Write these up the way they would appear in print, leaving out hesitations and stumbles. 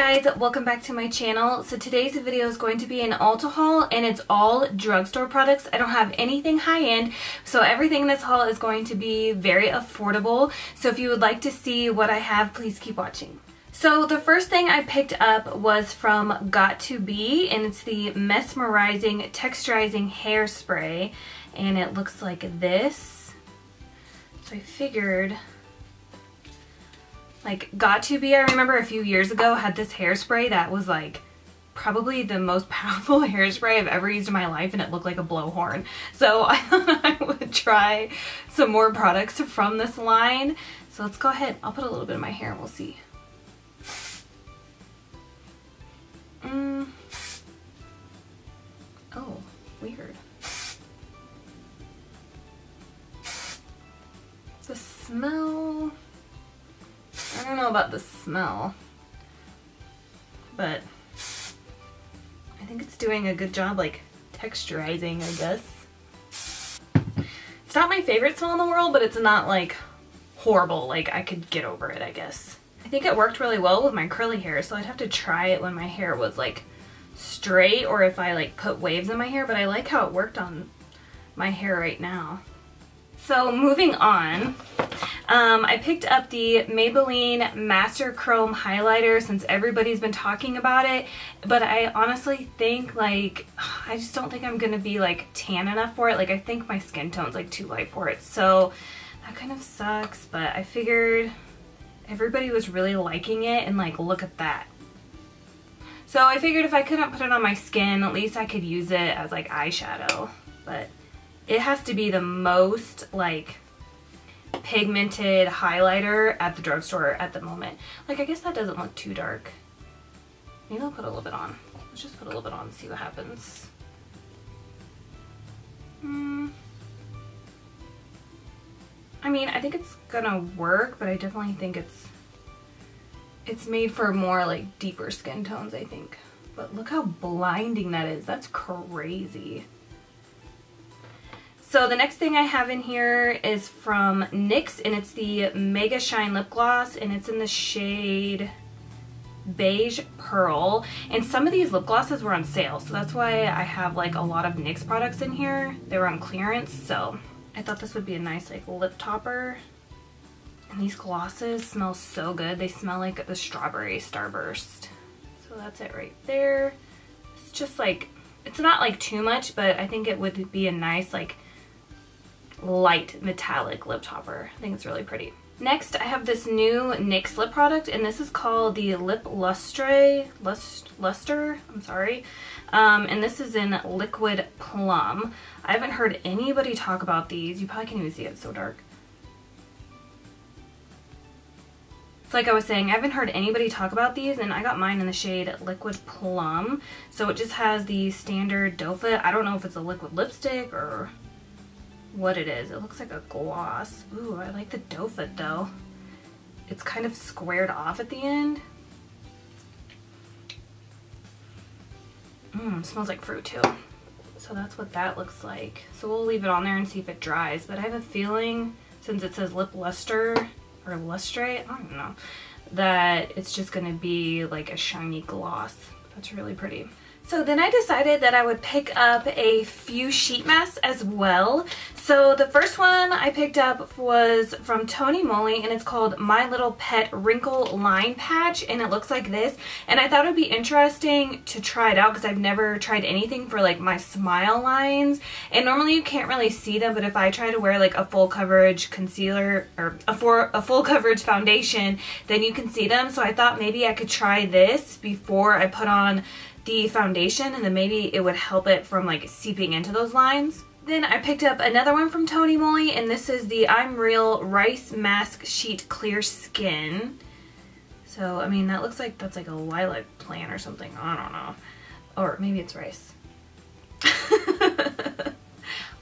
guys, welcome back to my channel. So today's video is going to be an Ulta haul and it's all drugstore products. I don't have anything high-end, so everything in this haul is going to be very affordable. So if you would like to see what I have, please keep watching. So the first thing I picked up was from got2b, and it's the Mesmerizing Texturizing Hairspray, and it looks like this. So I figured, like, got2b, I remember a few years ago had this hairspray that was like probably the most powerful hairspray I've ever used in my life, and it looked like a blowhorn. So I thought I would try some more products from this line. So let's go ahead. I'll put a little bit in my hair and we'll see. Oh, weird. The smell, I don't know about the smell, but I think it's doing a good job, like, texturizing, I guess. It's not my favorite smell in the world, but it's not, like, horrible. Like, I could get over it, I guess. I think it worked really well with my curly hair, so I'd have to try it when my hair was, like, straight, or if I, like, put waves in my hair, but I like how it worked on my hair right now. So moving on, I picked up the Maybelline Master Chrome Highlighter since everybody's been talking about it, but I honestly think, like, I just don't think I'm gonna be, like, tan enough for it. Like, I think my skin tone's, like, too light for it, so that kind of sucks, but I figured everybody was really liking it, and, like, look at that. So I figured if I couldn't put it on my skin, at least I could use it as, like, eyeshadow, but it has to be the most, like, pigmented highlighter at the drugstore at the moment. Like, I guess that doesn't look too dark. Maybe I'll put a little bit on. Let's just put a little bit on and see what happens. I mean, I think it's gonna work, but I definitely think it's made for more, like, deeper skin tones, I think. But look how blinding that is. That's crazy. So the next thing I have in here is from NYX, and it's the Mega Shine Lip Gloss, and it's in the shade Beige Pearl. And some of these lip glosses were on sale, so that's why I have, like, a lot of NYX products in here. They were on clearance, so I thought this would be a nice, like, lip topper. And these glosses smell so good. They smell like the Strawberry Starburst. So that's it right there. It's just, like, it's not, like, too much, but I think it would be a nice, like, light metallic lip topper. I think it's really pretty. Next, I have this new NYX lip product, and this is called the Lip Luster, I'm sorry. And this is in Liquid Plum. I haven't heard anybody talk about these. You probably can't even see it, it's so dark. So like I was saying, I haven't heard anybody talk about these, and I got mine in the shade Liquid Plum. So it just has the standard doe foot. I don't know if it's a liquid lipstick or what it is. It looks like a gloss. Ooh, I like the doe foot though. It's kind of squared off at the end. Smells like fruit too. So that's what that looks like. So we'll leave it on there and see if it dries. But I have a feeling, since it says Lip Luster or Lustrate, I don't know, that it's just gonna be like a shiny gloss. That's really pretty. So then I decided that I would pick up a few sheet masks as well. So the first one I picked up was from Tony Moly, and it's called My Little Pet Wrinkle Line Patch, and it looks like this. And I thought it would be interesting to try it out because I've never tried anything for, like, my smile lines. And normally you can't really see them, but if I try to wear, like, a full coverage concealer or a full coverage foundation, then you can see them. So I thought maybe I could try this before I put on the foundation, and then maybe it would help it from, like, seeping into those lines. Then I picked up another one from Tony Moly, and this is the I'm Real Rice Mask Sheet Clear Skin. So, I mean, that looks like that's like a lilac plant or something. I don't know. Or maybe it's rice.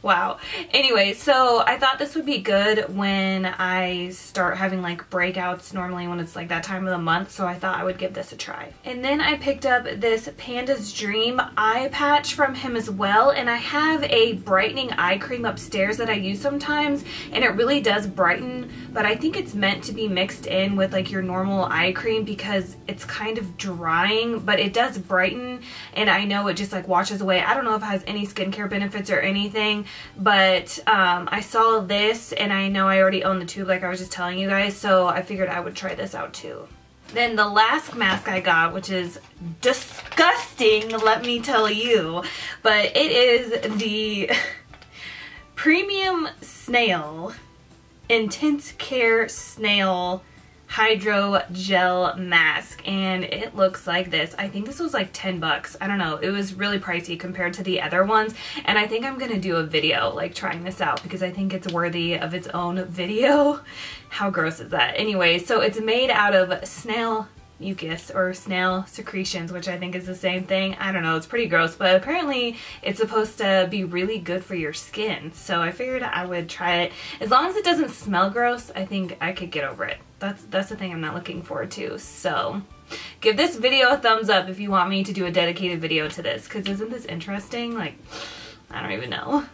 Wow. Anyway, so I thought this would be good when I start having like breakouts normally when it's like that time of the month, so I thought I would give this a try. And then I picked up this Panda's Dream eye patch from him as well, and I have a brightening eye cream upstairs that I use sometimes, and it really does brighten, but I think it's meant to be mixed in with like your normal eye cream because it's kind of drying, but it does brighten, and I know it just like washes away. I don't know if it has any skincare benefits or anything, but I saw this and I know I already own the tube like I was just telling you guys, so I figured I would try this out too. Then the last mask I got, which is disgusting, let me tell you, but it is the Premium Snail Intense Care Snail Hydro Gel Mask, and it looks like this. I think this was like 10 bucks. I don't know. It was really pricey compared to the other ones, and I think I'm gonna do a video like trying this out because I think it's worthy of its own video. How gross is that? Anyway, so it's made out of snail mucus or snail secretions, which I think is the same thing. I don't know, it's pretty gross, but apparently it's supposed to be really good for your skin, so I figured I would try it. As long as it doesn't smell gross, I think I could get over it. That's the thing I'm not looking forward to. So give this video a thumbs up if you want me to do a dedicated video to this, because isn't this interesting? Like, I don't even know.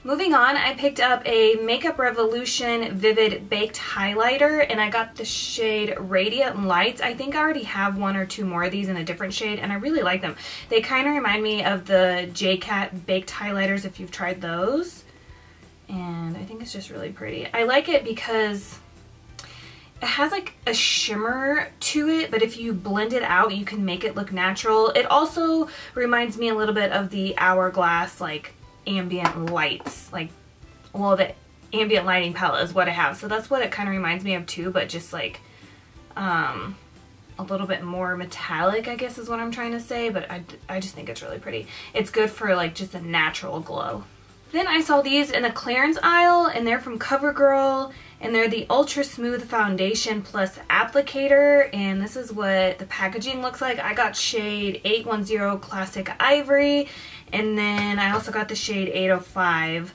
Moving on, I picked up a Makeup Revolution Vivid Baked Highlighter, and I got the shade Radiant Lights. I think I already have one or two more of these in a different shade, and I really like them. They kind of remind me of the JCat Baked Highlighters if you've tried those, and I think it's just really pretty. I like it because it has like a shimmer to it, but if you blend it out, you can make it look natural. It also reminds me a little bit of the Hourglass like ambient lights, like, well, the ambient lighting palette is what I have, so that's what it kind of reminds me of too, but just like a little bit more metallic, I guess is what I'm trying to say, but I just think it's really pretty. It's good for like just a natural glow. Then I saw these in the clearance aisle, and they're from CoverGirl, and they're the Ultra Smooth Foundation Plus Applicator, and this is what the packaging looks like. I got shade 810 Classic Ivory, and then I also got the shade 805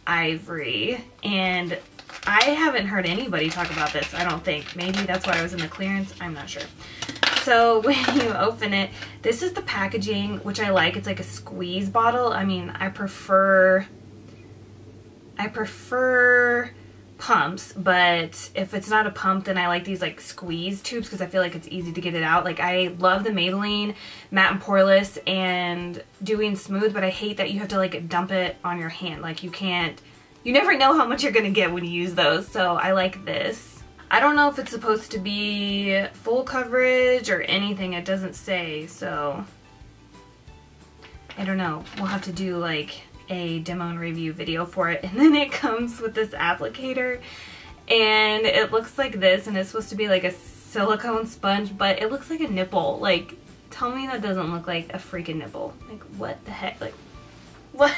Ivory, and I haven't heard anybody talk about this, I don't think. Maybe that's why I was in the clearance, I'm not sure. So when you open it, this is the packaging, which I like. It's like a squeeze bottle. I mean, I prefer pumps, but if it's not a pump, then I like these like squeeze tubes because I feel like it's easy to get it out. Like, I love the Maybelline Matte and Poreless and Dewy and Smooth, but I hate that you have to like dump it on your hand. Like, you never know how much you're gonna get when you use those, so I like this. I don't know if it's supposed to be full coverage or anything, it doesn't say, so I don't know. We'll have to do like a demo and review video for it. And then it comes with this applicator, and it looks like this, and it's supposed to be like a silicone sponge, but it looks like a nipple. Like, tell me that doesn't look like a freaking nipple. Like, what the heck? Like, what?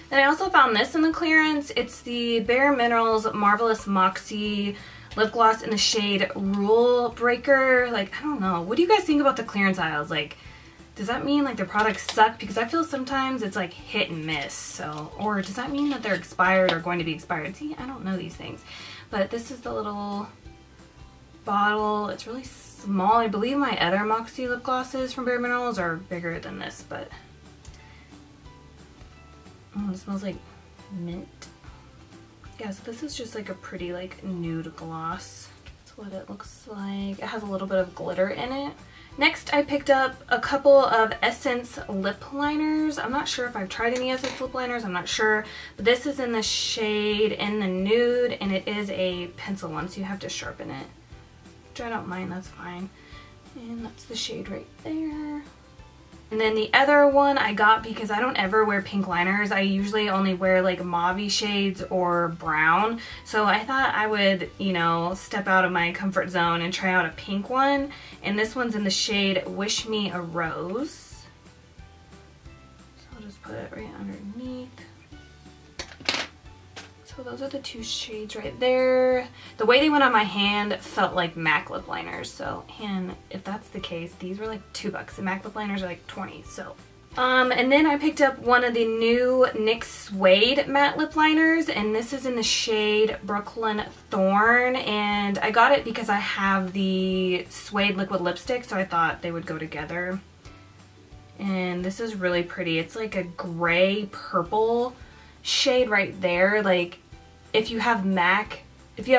Then I also found this in the clearance. It's the Bare Minerals Marvelous Moxie lip gloss in the shade Rule Breaker. Like, I don't know. What do you guys think about the clearance aisles? Like, does that mean like their products suck? Because I feel sometimes it's like hit and miss. So, or does that mean that they're expired or going to be expired? See, I don't know these things. But this is the little bottle. It's really small. I believe my other Moxie lip glosses from Bare Minerals are bigger than this, but oh, it smells like mint. Yeah, so this is just like a pretty like nude gloss. That's what it looks like. It has a little bit of glitter in it. Next, I picked up a couple of Essence lip liners. I'm not sure if I've tried any Essence lip liners, I'm not sure. But this is in the shade In the Nude, and it is a pencil one, so you have to sharpen it. Which I don't mind, that's fine. And that's the shade right there. And then the other one I got because I don't ever wear pink liners. I usually only wear like mauve shades or brown. So I thought I would, you know, step out of my comfort zone and try out a pink one. And this one's in the shade Wish Me a Rose. So I'll just put it right underneath. So those are the two shades right there. The way they went on my hand felt like MAC lip liners. So, and if that's the case, these were like $2 and MAC lip liners are like 20. So And then I picked up one of the new NYX Suede matte lip liners, and this is in the shade Brooklyn Thorn, and I got it because I have the Suede liquid lipstick, so I thought they would go together. And this is really pretty. It's like a gray purple shade right there. Like if you have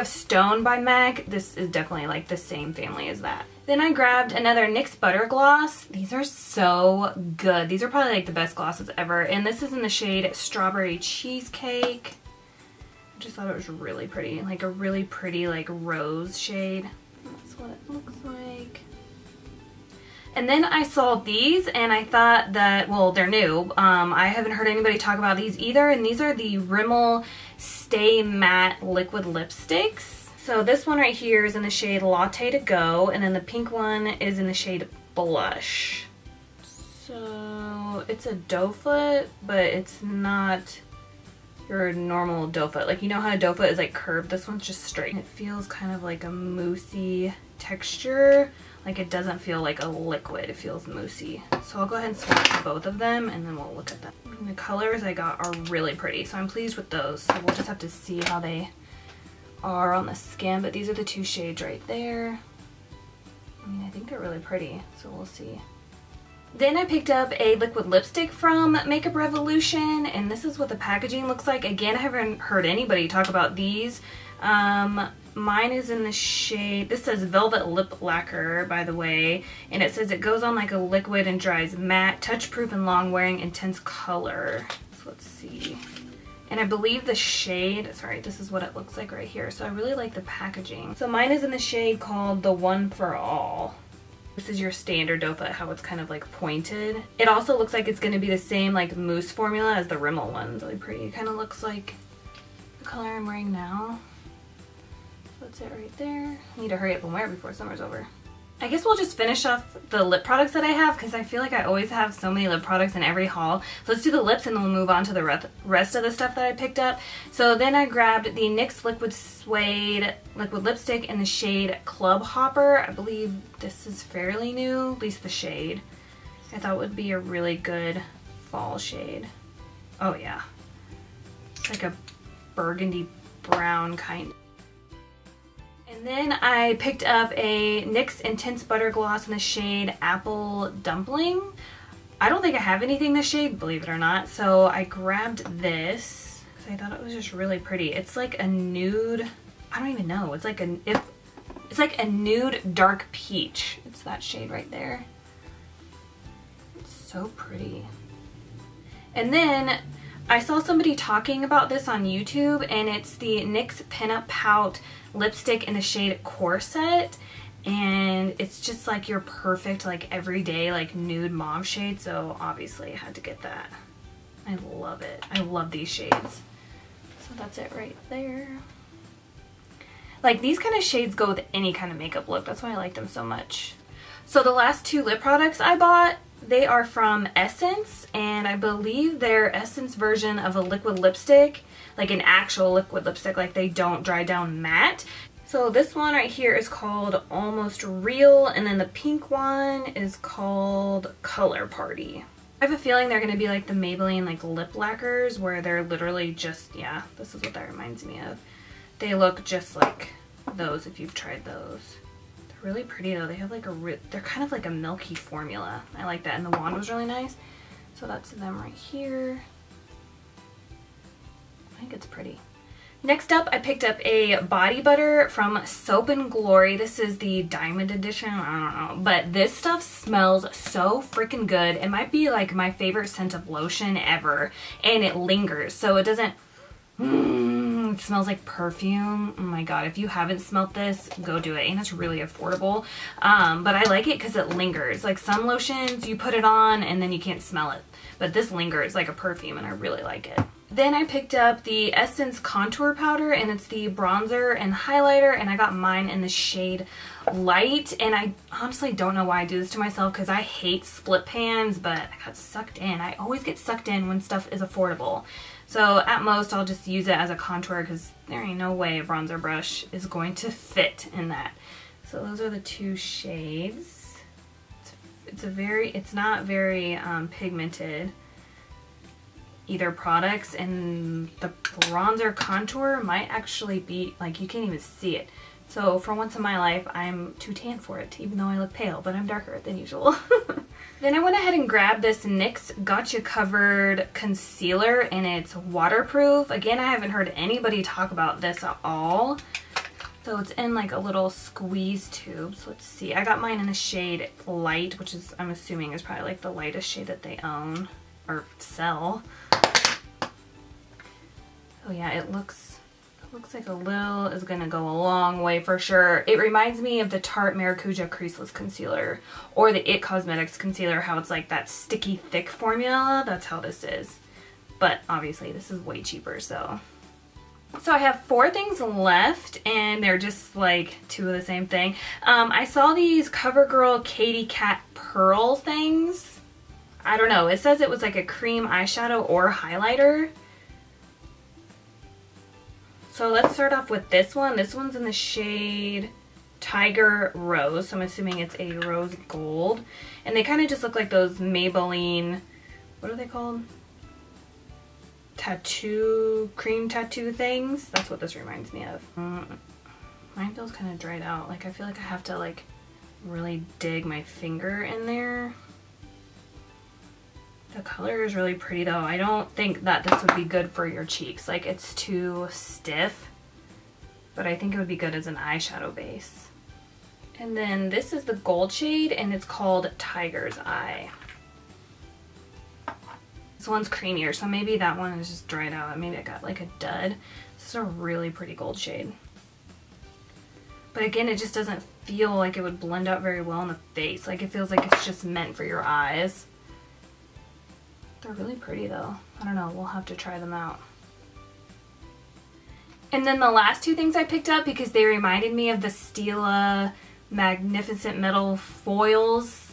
Stone by MAC, this is definitely like the same family as that. Then I grabbed another NYX Butter Gloss. These are so good. These are probably like the best glosses ever. And this is in the shade Strawberry Cheesecake. I just thought it was really pretty. Like a really pretty like rose shade. That's what it looks like. And then I saw these and I thought that, well, they're new. I haven't heard anybody talk about these either. And these are the Rimmel Stay Matte Liquid Lipsticks. So this one right here is in the shade Latte to Go, and then the pink one is in the shade Blush. So it's a doe foot, but it's not your normal doe foot. Like, you know how a doe foot is like curved? This one's just straight. It feels kind of like a moussey texture. Like it doesn't feel like a liquid, it feels moussey. So I'll go ahead and swatch both of them and then we'll look at them. And the colors I got are really pretty, so I'm pleased with those. So we'll just have to see how they are on the skin, but these are the two shades right there. I mean, I think they're really pretty, so we'll see. Then I picked up a liquid lipstick from Makeup Revolution, and this is what the packaging looks like. Again, I haven't heard anybody talk about these. Mine is in the shade, this says Velvet Lip Lacquer, by the way, and it says it goes on like a liquid and dries matte, touch-proof and long-wearing, intense color. So let's see. And I believe the shade, sorry, this is what it looks like right here. So I really like the packaging. So mine is in the shade called The One for All. This is your standard doe foot, how it's kind of like pointed. It also looks like it's going to be the same like mousse formula as the Rimmel one. Really pretty. It kind of looks like the color I'm wearing now. That's it right there. I need to hurry up and wear it before summer's over. I guess we'll just finish off the lip products that I have because I feel like I always have so many lip products in every haul. So let's do the lips and then we'll move on to the rest of the stuff that I picked up. So then I grabbed the NYX Liquid Suede Liquid Lipstick in the shade Club Hopper. I believe this is fairly new, at least the shade. I thought it would be a really good fall shade. Oh yeah. It's like a burgundy brown kind. And then I picked up a NYX Intense Butter Gloss in the shade Apple Dumpling. I don't think I have anything this shade, believe it or not, so I grabbed this because I thought it was just really pretty. It's like a nude, I don't even know, it's like a nude dark peach. It's that shade right there. It's so pretty. And then I saw somebody talking about this on YouTube, and it's the NYX Pinup Pout lipstick in the shade Corset, and it's just like your perfect like everyday like nude mauve shade, so obviously I had to get that. I love it. I love these shades. So that's it right there. Like these kind of shades go with any kind of makeup look. That's why I like them so much. So the last two lip products I bought, they are from Essence, and I believe they're Essence version of a liquid lipstick, like an actual liquid lipstick, like they don't dry down matte. So this one right here is called Almost Real, and then the pink one is called Color Party. I have a feeling they're going to be like the Maybelline like lip lacquers, where they're literally just, yeah, this is what that reminds me of. They look just like those if you've tried those. Really pretty though. They have like they're kind of like a milky formula. I like that, and the wand was really nice. So that's them right here. I think it's pretty. Next up, I picked up a body butter from Soap and Glory. This is the diamond edition, I don't know, but this stuff smells so freaking good. It might be like my favorite scent of lotion ever, and it lingers, so it doesn't it smells like perfume. Oh my god, if you haven't smelt this, go do it. And it's really affordable. But I like it because it lingers. Like some lotions, you put it on and then you can't smell it. But this lingers like a perfume, and I really like it. Then I picked up the Essence Contour Powder, and it's the bronzer and highlighter, and I got mine in the shade Light. And I honestly don't know why I do this to myself because I hate split pans, but I got sucked in. I always get sucked in when stuff is affordable. So at most I'll just use it as a contour because there ain't no way a bronzer brush is going to fit in that. So those are the two shades. It's It's not very pigmented, either products, and the bronzer contour might actually be, like, you can't even see it. So for once in my life, I'm too tan for it, even though I look pale, but I'm darker than usual. Then I went ahead and grabbed this NYX Gotcha Covered Concealer, and it's waterproof. Again, I haven't heard anybody talk about this at all. So it's in like a little squeeze tube. So let's see. I got mine in the shade Light, which is, I'm assuming, is probably like the lightest shade that they own or sell. Oh yeah, it looks like a little is gonna go a long way for sure. It reminds me of the Tarte Maracuja Creaseless Concealer or the It Cosmetics Concealer, how it's like that sticky thick formula. That's how this is. But obviously this is way cheaper, so I have 4 things left, and they're just like 2 of the same thing. I saw these CoverGirl Katy Kat Pearl things. I don't know. It says it was like a cream eyeshadow or highlighter. So let's start off with this one. This one's in the shade Tiger Rose. So I'm assuming it's a rose gold. And they kind of just look like those Maybelline, what are they called? Cream tattoo things. That's what this reminds me of. Mine feels kind of dried out. Like, I feel like I have to like really dig my finger in there. The color is really pretty though. I don't think that this would be good for your cheeks. Like, it's too stiff, but I think it would be good as an eyeshadow base. And then this is the gold shade, and it's called Tiger's Eye. This one's creamier, so maybe that one is just dried out. Maybe I got like a dud. This is a really pretty gold shade. But again, it just doesn't feel like it would blend out very well in the face. Like, it feels like it's just meant for your eyes. They're really pretty though. I don't know, we'll have to try them out. And then the last 2 things I picked up because they reminded me of the Stila Magnificent Metal Foils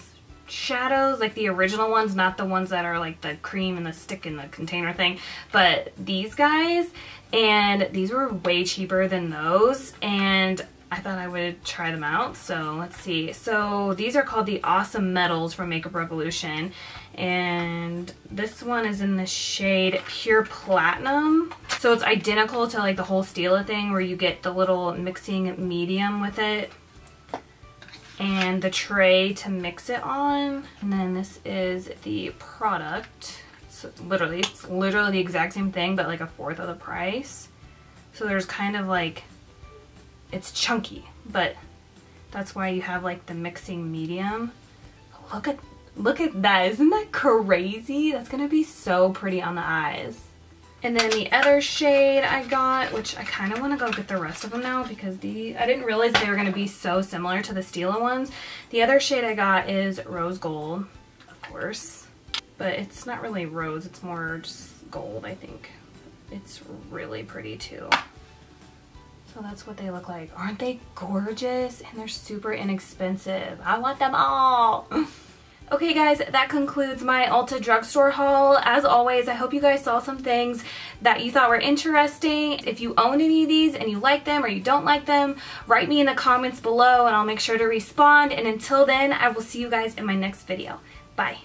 shadows, like the original ones, not the ones that are like the cream and the stick in the container thing, but these guys. And these were way cheaper than those, and I thought I would try them out. So let's see. So these are called the Awesome Metals from Makeup Revolution, and this one is in the shade Pure Platinum. So it's identical to like the whole Stila thing where you get the little mixing medium with it and the tray to mix it on. And then this is the product. So it's literally the exact same thing, but like a 1/4 of the price. So there's kind of like, it's chunky, but that's why you have like the mixing medium. Look at that. Isn't that crazy? That's gonna be so pretty on the eyes. And then the other shade I got, which I kind of want to go get the rest of them now because I didn't realize they were going to be so similar to the Stila ones. The other shade I got is Rose Gold, of course, but it's not really rose, it's more just gold, I think. It's really pretty too. So that's what they look like. Aren't they gorgeous? And they're super inexpensive. I want them all. Okay guys, that concludes my Ulta drugstore haul. As always, I hope you guys saw some things that you thought were interesting. If you own any of these and you like them or you don't like them, write me in the comments below and I'll make sure to respond. And until then, I will see you guys in my next video. Bye.